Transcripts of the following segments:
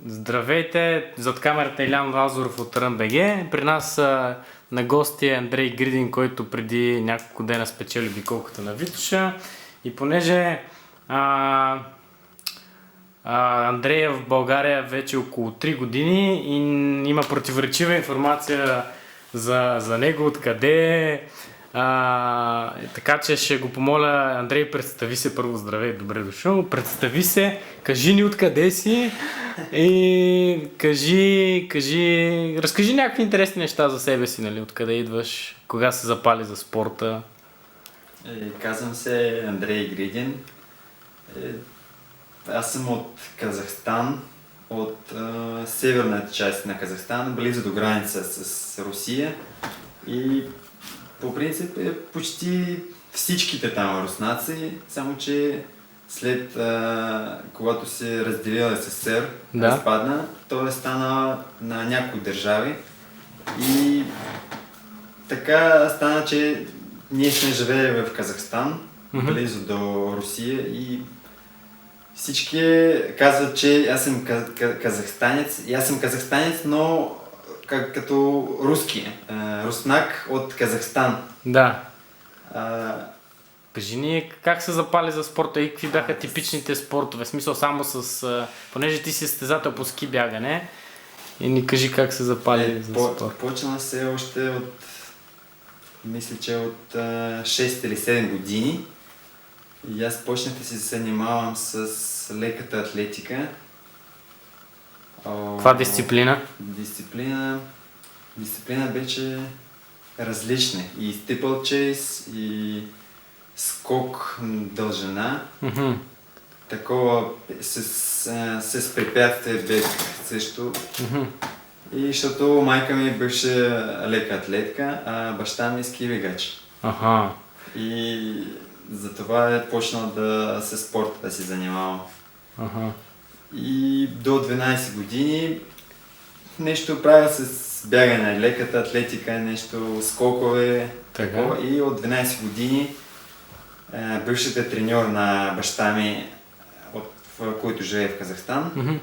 Здравейте, зад камерата Илян Лазаров от РНБГ. При нас на гости е Андрей Гридин, който преди няколко дена спечели обиколката на Витоша. И понеже Андрей е в България вече около 3 години и има противоречива информация за него, откъде е. Така че ще го помоля, Андрей, представи се първо. Здравей, добре дошъл. Представи се, кажи ни откъде си и разкажи някакви интересни неща за себе си, нали, откъде идваш, кога се запали за спорта. Казвам се Андрей Гридин. Аз съм от Казахстан, от северната част на Казахстан, близо до граница с Русия. И по принцип почти всичките там руснаци, само че след когато се разделила СССР, разпадна, то е стана на някои държави и така стана, че ние сме живеем в Казахстан, близо до Русия и всички казват, че аз съм казахстанец. И аз съм казахстанец, но като руски, руснак от Казахстан. Да. Кажи ни как се запали за спорта и какви бяха типичните спортове, в смисъл само понеже ти си състезател по ски бягане, и ни кажи как се запали за спорт. Почна се още мисля, че от 6 или 7 години. И аз почнах да се занимавам с леката атлетика. Каква дисциплина? Дисциплина беше различна. И стипълчейс, и скок дължина. Такова с препятствие бег също. И защото майка ми беше лека атлетка, а баща ми ски бегач. И затова е почнал с спорта да се занимавам. И до 12 години нещо правя с бягане, леката атлетика, нещо скокове. Такова. И от 12 години бившият треньор на баща ми, който живее в Казахстан,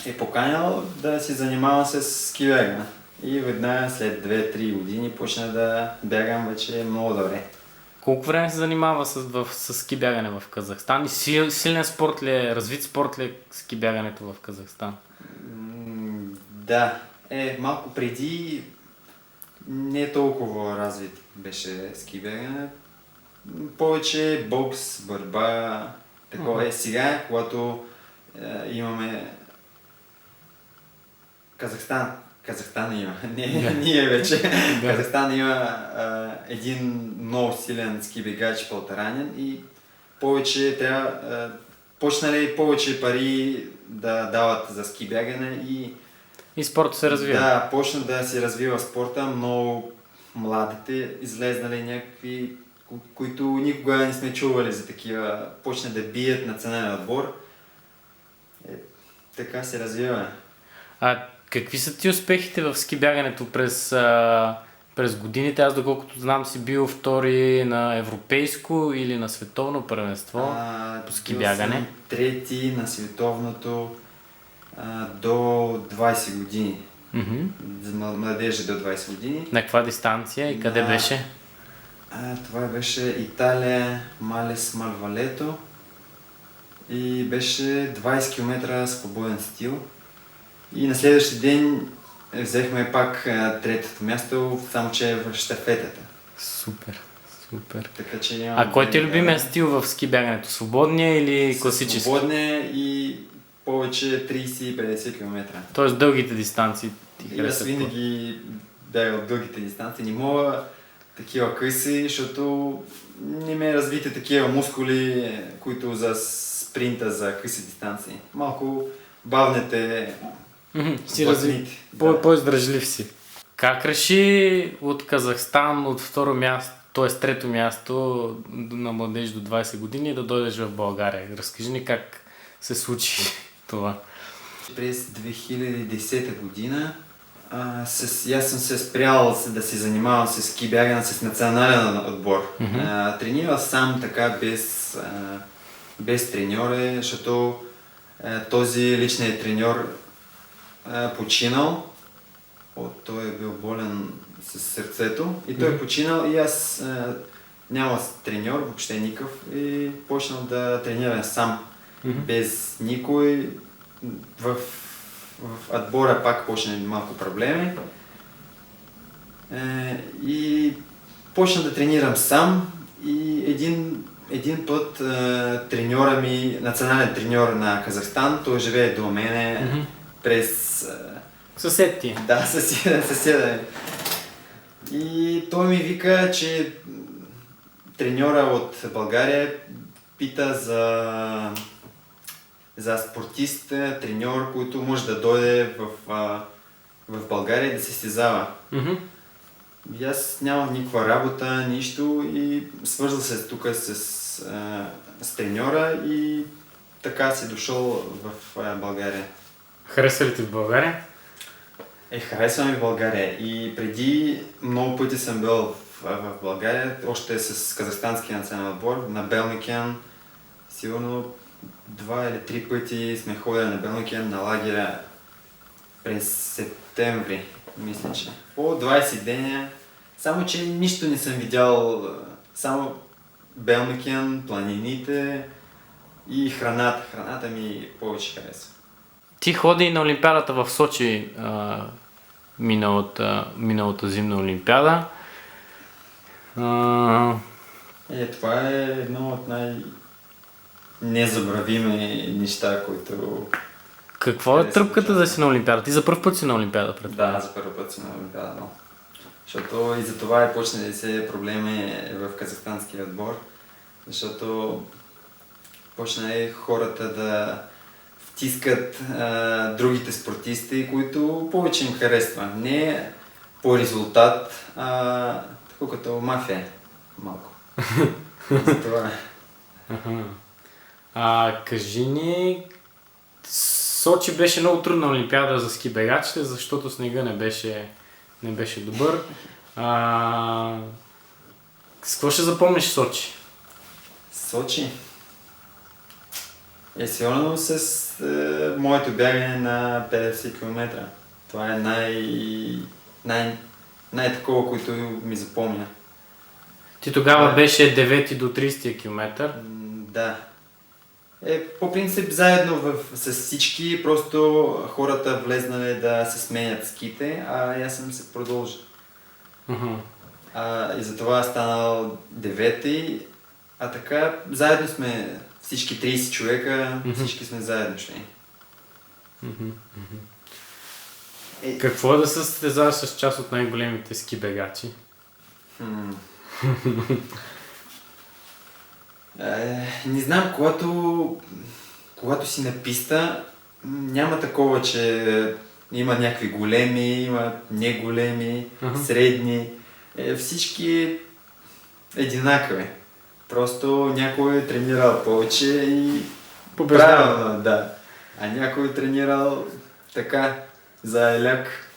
е поканял да се занимава с ски бягане. И веднага след 2-3 години почна да бягам вече много добре. Колко време се занимава с ски бягане в Казахстан? И силен спорт ли е, развит спорт ли е ски бягането в Казахстан? Да, малко преди не толкова развит беше ски бягане. Повече бокс, борба, такова е. Сега, когато имаме Казахстан има, ние вече. Казахстан има един много силен ски бегач Полтаранин и повече почнали повече пари да дават за ски бягане и спортът се развива. Да, почна да се развива спорта, много младите излезнали някакви, които никога не сме чували за такива, почна да бият национален отбор. Така се развива. Какви са ти успехите в ски бягането през годините? Аз, доколкото знам, си бил втори на европейско или на световно първенство по ски бягане. Съм трети на световното до 20 години. За младежи до 20 години. На каква дистанция и къде беше? Това беше Италия, Малес Малвалето и беше 20 км свободен стил. И на следващия ден взехме пак третото място, само че е в щафетата. Супер. Така, че кой ти е любимия стил в ски бягането? Свободния или класически? Свободния и повече 30-50 км. Тоест дългите дистанции ти харесват? Аз винаги бягал дългите дистанции. Не мога такива къси, защото не ме развите такива мускули, които за спринта, за къси дистанции. Малко бавните си развит. По-издръжлив си. Как реши от Казахстан, от второ място, т.е. трето място на младеж до 20 години да дойдеш в България? Разкажи ни как се случи това. През 2010 година аз съм се спрял да се занимавам с ски бягане с национален отбор. Тренирал сам така без треньори, защото този личният треньор починал. Той е бил болен с сърцето и той е починал и аз нямах треньор, въобще никакъв и почнал да тренирам сам, без никой. В отбора пак почна малко проблеми и почна да тренирам сам и един път треньора ми, национален треньор на Казахстан, той живее до мене през... Съсед ти. Да, съседа ми. И той ми вика, че треньора от България пита за спортист, треньор, който може да дойде в България да се състезава. И аз нямах никаква работа, нищо и свързал се тук с треньора и така си дошъл в България. Хареса ли ти в България? Харесва ми в България и преди много пъти съм бил в България, още с казахстанския национален отбор, на Белмекен. Сигурно 2 или 3 пъти сме ходили на Белмекен на лагеря през септември, мисля, че. По 20 деня, само че нищо не съм видял, само Белмекен, планините и храната. Храната ми повече харесва. Ти ходи на Олимпиадата в Сочи миналата зимна Олимпиада. Това е едно от най-незабравими неща, които... Какво е тръпката да си на Олимпиада? Ти за първ път си на Олимпиада, предполагам. Да, за първ път си на Олимпиада, но. Защото и за това и почнали се проблеми в казахстанския отбор, защото почнали хората да втискат другите спортисти, които повече им харесва. Не по резултат, така като мафия малко. За това. Кажи ни, Сочи беше много трудна Олимпиада за ски бегачите, защото снега не беше добър. С какво ще запомниш Сочи? Сочи? Сигурно с моето бягане на 50 км. Това е най-такова, което ми запомня. Ти тогава беше 9 до 30 км. Да. По принцип заедно с всички, просто хората влезнали да се сменят ските, а аз съм се продължил. И затова станал 9, а така заедно сме всички 30 човека, всички сме заедно шли. Какво е да се състезаваш с част от най-големите ски бегачи? Не знам, когато си на писта, няма такова, че има някакви големи, има не големи, средни. Всички единакви. Просто някой е тренирал повече и правилно, да. А някой е тренирал така, за еляк.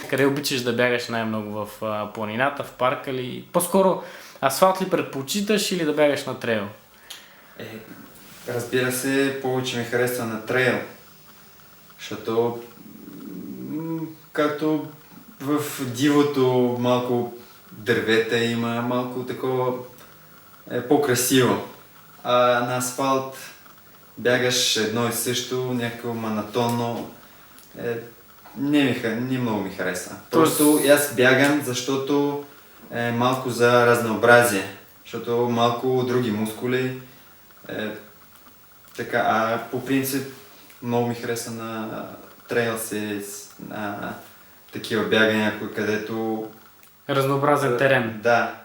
Къде обичаш да бягаш най-много? В планината, в парка или... По-скоро асфалт ли предпочиташ или да бягаш на трейл? Разбира се, повече ми харесва на трейл. Защото както в дивото малко дървета има, малко такова по-красиво. А на асфалт бягаш едно и също, някакво монотонно. Не много ми харесва. Просто аз бягам, защото малко за разнообразие, защото малко други мускули. Така, а по принцип много ми харесва на трейл на такива бягания, където... Разнообразен терен. Да,